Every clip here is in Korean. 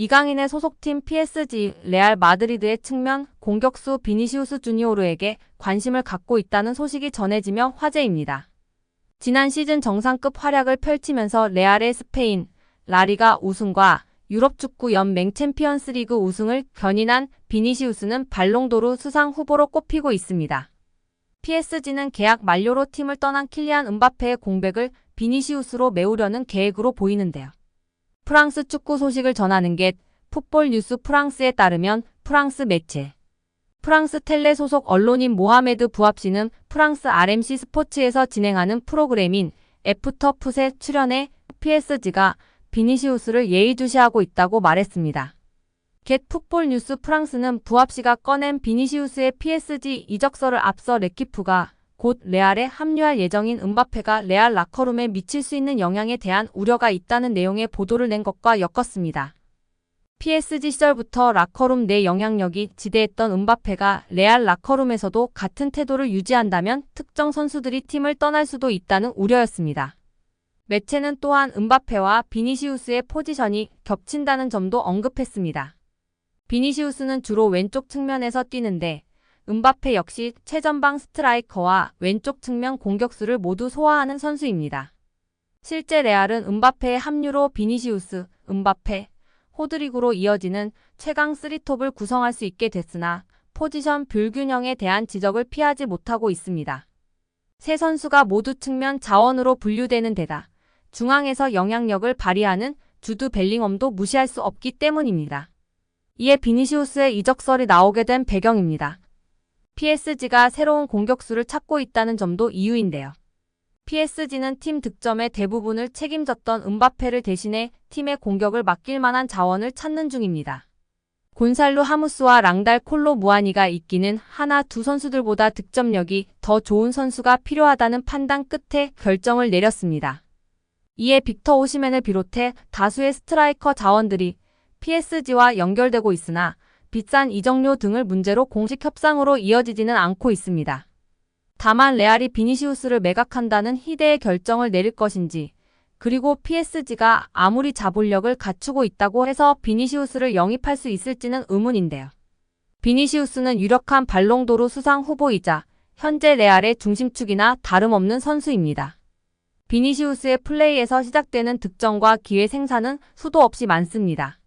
이강인의 소속팀 PSG, 레알 마드리드의 측면 공격수 비니시우스 주니오르에게 관심을 갖고 있다는 소식이 전해지며 화제입니다. 지난 시즌 정상급 활약을 펼치면서 레알의 스페인, 라리가 우승과 유럽 축구 연맹 챔피언스리그 우승을 견인한 비니시우스는 발롱도르 수상 후보로 꼽히고 있습니다. PSG는 계약 만료로 팀을 떠난 킬리안 음바페의 공백을 비니시우스로 메우려는 계획으로 보이는데요. 프랑스 축구 소식을 전하는 게 풋볼 뉴스 프랑스에 따르면 프랑스 매체 프랑스 텔레 소속 언론인 모하메드 부합씨는 프랑스 RMC 스포츠에서 진행하는 프로그램인 애프터 풋에 출연해 PSG가 비니시우스를 예의주시하고 있다고 말했습니다. 겟 풋볼 뉴스 프랑스는 부합씨가 꺼낸 비니시우스의 PSG 이적설을 앞서 레키프가 곧 레알에 합류할 예정인 음바페가 레알 라커룸에 미칠 수 있는 영향에 대한 우려가 있다는 내용의 보도를 낸 것과 엮었습니다. PSG 시절부터 라커룸 내 영향력이 지대했던 음바페가 레알 라커룸에서도 같은 태도를 유지한다면 특정 선수들이 팀을 떠날 수도 있다는 우려였습니다. 매체는 또한 음바페와 비니시우스의 포지션이 겹친다는 점도 언급했습니다. 비니시우스는 주로 왼쪽 측면에서 뛰는데 음바페 역시 최전방 스트라이커와 왼쪽 측면 공격수를 모두 소화하는 선수입니다. 실제 레알은 음바페의 합류로 비니시우스, 음바페, 호드리구로 이어지는 최강 3톱을 구성할 수 있게 됐으나 포지션 불균형에 대한 지적을 피하지 못하고 있습니다. 세 선수가 모두 측면 자원으로 분류되는 데다 중앙에서 영향력을 발휘하는 주드 벨링엄도 무시할 수 없기 때문입니다. 이에 비니시우스의 이적설이 나오게 된 배경입니다. PSG가 새로운 공격수를 찾고 있다는 점도 이유인데요. PSG는 팀 득점의 대부분을 책임졌던 음바페를 대신해 팀의 공격을 맡길 만한 자원을 찾는 중입니다. 곤살루 하무스와 랑달 콜로 무아니가 있기는 하나 두 선수들보다 득점력이 더 좋은 선수가 필요하다는 판단 끝에 결정을 내렸습니다. 이에 빅터 오시멘을 비롯해 다수의 스트라이커 자원들이 PSG와 연결되고 있으나 비싼 이적료 등을 문제로 공식 협상으로 이어지지는 않고 있습니다. 다만 레알이 비니시우스를 매각한다는 희대의 결정을 내릴 것인지 그리고 PSG가 아무리 자본력을 갖추고 있다고 해서 비니시우스를 영입할 수 있을지는 의문인데요. 비니시우스는 유력한 발롱도르 수상 후보이자 현재 레알의 중심축이나 다름없는 선수입니다. 비니시우스의 플레이에서 시작되는 득점과 기회 생산은 수도 없이 많습니다.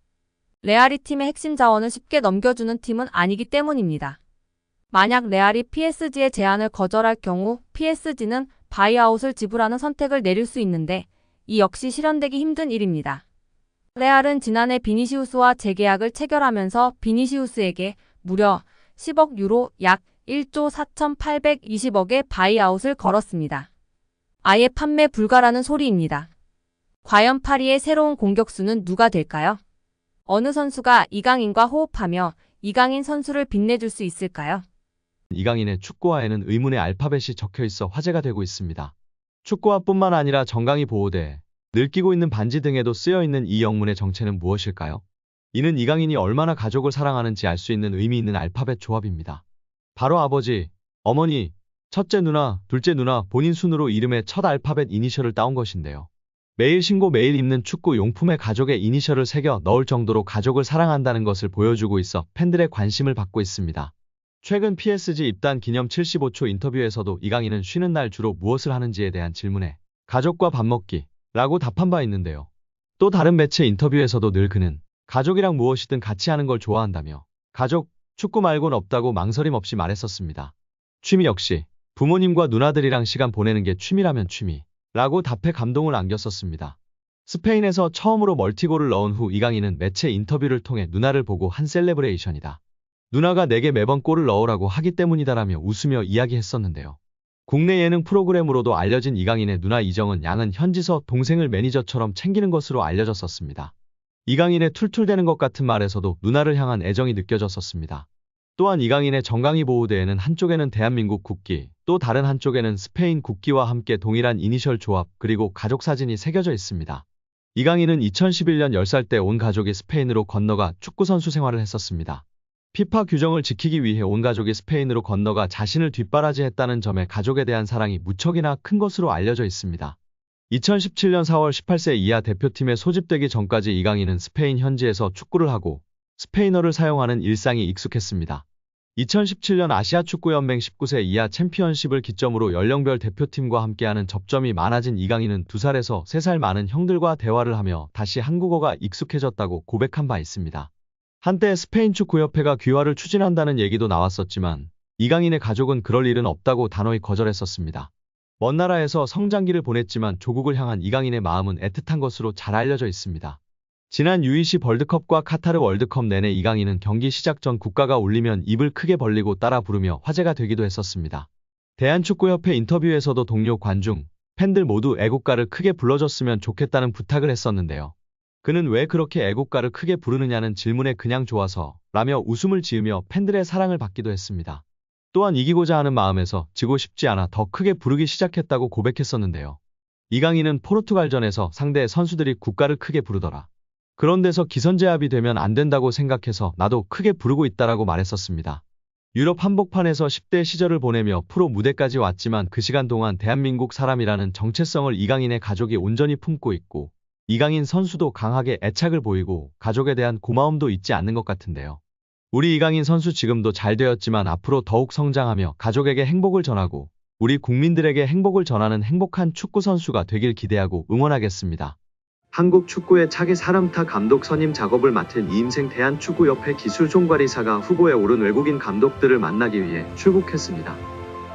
레알이 팀의 핵심 자원을 쉽게 넘겨주는 팀은 아니기 때문입니다. 만약 레알이 PSG의 제안을 거절할 경우 PSG는 바이아웃을 지불하는 선택을 내릴 수 있는데 이 역시 실현되기 힘든 일입니다. 레알은 지난해 비니시우스와 재계약을 체결하면서 비니시우스에게 무려 10억 유로 약 1조 4,820억의 바이아웃을 걸었습니다. 아예 판매 불가라는 소리입니다. 과연 파리의 새로운 공격수는 누가 될까요? 어느 선수가 이강인과 호흡하며 이강인 선수를 빛내줄 수 있을까요? 이강인의 축구화에는 의문의 알파벳이 적혀있어 화제가 되고 있습니다. 축구화뿐만 아니라 정강이 보호대, 늘 끼고 있는 반지 등에도 쓰여있는 이 영문의 정체는 무엇일까요? 이는 이강인이 얼마나 가족을 사랑하는지 알 수 있는 의미 있는 알파벳 조합입니다. 바로 아버지, 어머니, 첫째 누나, 둘째 누나 본인 순으로 이름의 첫 알파벳 이니셜을 따온 것인데요. 매일 신고 매일 입는 축구 용품에 가족의 이니셜을 새겨 넣을 정도로 가족을 사랑한다는 것을 보여주고 있어 팬들의 관심을 받고 있습니다. 최근 PSG 입단 기념 75초 인터뷰에서도 이강인은 쉬는 날 주로 무엇을 하는지에 대한 질문에 가족과 밥 먹기 라고 답한 바 있는데요. 또 다른 매체 인터뷰에서도 늘 그는 가족이랑 무엇이든 같이 하는 걸 좋아한다며 가족, 축구 말곤 없다고 망설임 없이 말했었습니다. 취미 역시 부모님과 누나들이랑 시간 보내는 게 취미라면 취미 라고 답해 감동을 안겼었습니다. 스페인에서 처음으로 멀티골을 넣은 후 이강인은 매체 인터뷰를 통해 누나를 보고 한 셀레브레이션이다. 누나가 내게 매번 골을 넣으라고 하기 때문이다라며 웃으며 이야기했었는데요. 국내 예능 프로그램으로도 알려진 이강인의 누나 이정은 양은 현지서 동생을 매니저처럼 챙기는 것으로 알려졌었습니다. 이강인의 툴툴대는 것 같은 말에서도 누나를 향한 애정이 느껴졌었습니다. 또한 이강인의 정강이 보호대에는 한쪽에는 대한민국 국기, 또 다른 한쪽에는 스페인 국기와 함께 동일한 이니셜 조합 그리고 가족 사진이 새겨져 있습니다. 이강인은 2011년 10살 때 온 가족이 스페인으로 건너가 축구선수 생활을 했었습니다. 피파 규정을 지키기 위해 온 가족이 스페인으로 건너가 자신을 뒷바라지했다는 점에 가족에 대한 사랑이 무척이나 큰 것으로 알려져 있습니다. 2017년 4월 18세 이하 대표팀에 소집되기 전까지 이강인은 스페인 현지에서 축구를 하고 스페인어를 사용하는 일상이 익숙했습니다. 2017년 아시아축구연맹 19세 이하 챔피언십을 기점으로 연령별 대표팀과 함께하는 접점이 많아진 이강인은 2살에서 3살 많은 형들과 대화를 하며 다시 한국어가 익숙해졌다고 고백한 바 있습니다. 한때 스페인 축구협회가 귀화를 추진한다는 얘기도 나왔었지만 이강인의 가족은 그럴 일은 없다고 단호히 거절했었습니다. 먼 나라에서 성장기를 보냈지만 조국을 향한 이강인의 마음은 애틋한 것으로 잘 알려져 있습니다. 지난 UEC 월드컵과 카타르 월드컵 내내 이강인은 경기 시작 전 국가가 울리면 입을 크게 벌리고 따라 부르며 화제가 되기도 했었습니다. 대한축구협회 인터뷰에서도 동료 관중, 팬들 모두 애국가를 크게 불러줬으면 좋겠다는 부탁을 했었는데요. 그는 왜 그렇게 애국가를 크게 부르느냐는 질문에 그냥 좋아서 라며 웃음을 지으며 팬들의 사랑을 받기도 했습니다. 또한 이기고자 하는 마음에서 지고 싶지 않아 더 크게 부르기 시작했다고 고백했었는데요. 이강인은 포르투갈전에서 상대 선수들이 국가를 크게 부르더라. 그런 데서 기선제압이 되면 안 된다고 생각해서 나도 크게 부르고 있다라고 말했었습니다. 유럽 한복판에서 10대 시절을 보내며 프로 무대까지 왔지만 그 시간 동안 대한민국 사람이라는 정체성을 이강인의 가족이 온전히 품고 있고 이강인 선수도 강하게 애착을 보이고 가족에 대한 고마움도 잊지 않는 것 같은데요. 우리 이강인 선수 지금도 잘 되었지만 앞으로 더욱 성장하며 가족에게 행복을 전하고 우리 국민들에게 행복을 전하는 행복한 축구 선수가 되길 기대하고 응원하겠습니다. 한국 축구의 차기 사령탑 감독 선임 작업을 맡은 이임생 대한축구협회 기술총괄이사가 후보에 오른 외국인 감독들을 만나기 위해 출국했습니다.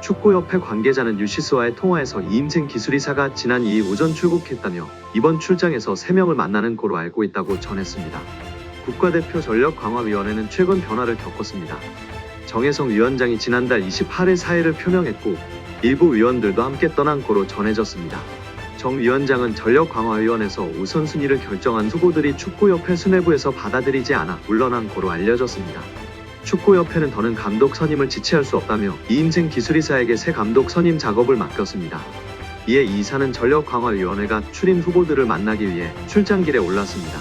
축구협회 관계자는 뉴시스와의 통화에서 이임생 기술이사가 지난 2일 오전 출국했다며 이번 출장에서 3명을 만나는 거로 알고 있다고 전했습니다. 국가대표 전력강화위원회는 최근 변화를 겪었습니다. 정혜성 위원장이 지난달 28일 사의를 표명했고 일부 위원들도 함께 떠난 거로 전해졌습니다. 정 위원장은 전력강화위원회에서 우선순위를 결정한 후보들이 축구협회 수뇌부에서 받아들이지 않아 물러난 거로 알려졌습니다. 축구협회는 더는 감독 선임을 지체할 수 없다며 이임생 기술이사에게 새 감독 선임 작업을 맡겼습니다. 이에 이사는 전력강화위원회가 추린 후보들을 만나기 위해 출장길에 올랐습니다.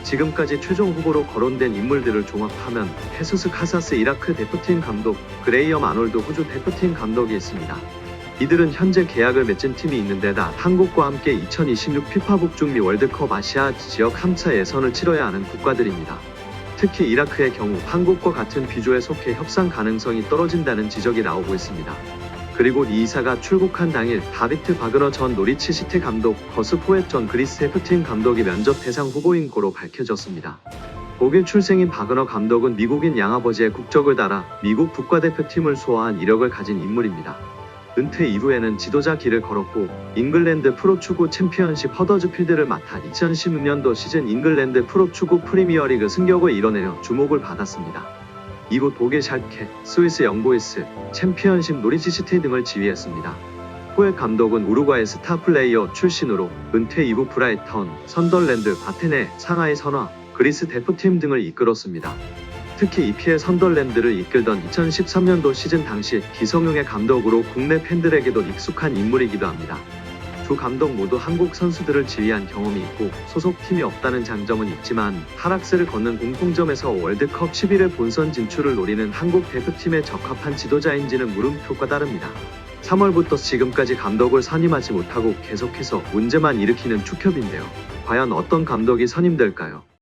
지금까지 최종 후보로 거론된 인물들을 종합하면 헤수스 카사스 이라크 대표팀 감독, 그레이엄 아놀드 호주 대표팀 감독이 있습니다. 이들은 현재 계약을 맺은 팀이 있는 데다 한국과 함께 2026 피파 북중미 월드컵 아시아 지역 3차 예선을 치러야 하는 국가들입니다. 특히 이라크의 경우 한국과 같은 비조에 속해 협상 가능성이 떨어진다는 지적이 나오고 있습니다. 그리고 이 이사가 출국한 당일 다비트 바그너 전 노리치 시티 감독, 거스 포엣 전 그리스 대표팀 감독이 면접 대상 후보인 거로 밝혀졌습니다. 독일 출생인 바그너 감독은 미국인 양아버지의 국적을 달아 미국 국가대표팀을 소화한 이력을 가진 인물입니다. 은퇴 이후에는 지도자 길을 걸었고 잉글랜드 프로축구 챔피언십 허더즈필드를 맡아 2016년도 시즌 잉글랜드 프로축구 프리미어리그 승격을 이뤄내려 주목을 받았습니다. 이후 독일 샬케, 스위스 영보이스, 챔피언십 노리치 시티 등을 지휘했습니다. 포엣 감독은 우루과이 스타 플레이어 출신으로 은퇴 이후 브라이턴, 선덜랜드, 아테네, 상하이 선화, 그리스 대표팀 등을 이끌었습니다. 특히 EPL 선덜랜드를 이끌던 2013년도 시즌 당시 기성용의 감독으로 국내 팬들에게도 익숙한 인물이기도 합니다. 두 감독 모두 한국 선수들을 지휘한 경험이 있고 소속팀이 없다는 장점은 있지만 하락세를 걷는 공통점에서 월드컵 11회 본선 진출을 노리는 한국 대표팀에 적합한 지도자인지는 물음표가 따릅니다. 3월부터 지금까지 감독을 선임하지 못하고 계속해서 문제만 일으키는 축협인데요. 과연 어떤 감독이 선임될까요?